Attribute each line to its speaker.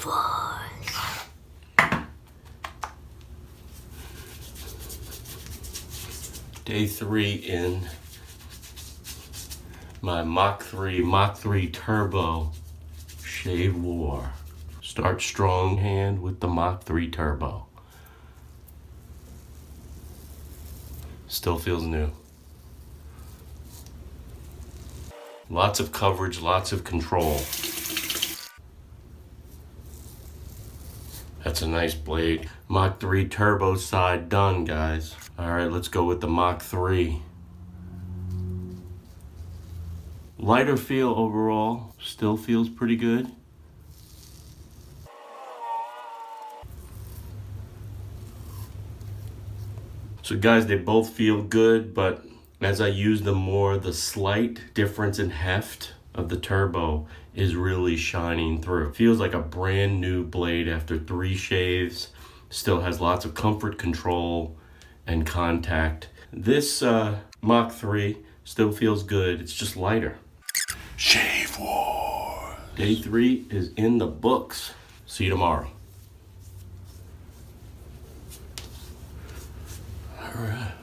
Speaker 1: Wars. Day 3 in my Mach3 Turbo shave war. Start strong hand with the Mach3 Turbo. Still feels new. Lots of coverage, lots of control. That's a nice blade. Mach3 Turbo side done, guys. All right, let's go with the Mach3. Lighter feel overall, still feels pretty good. So guys, they both feel good, but as I use them more, the slight difference in heft of the Turbo is really shining through. It feels like a brand new blade after 3 shaves. Still has lots of comfort, control, and contact. This Mach3 still feels good, it's just lighter. Shave Wars. Day 3 is in the books. See you tomorrow. All right.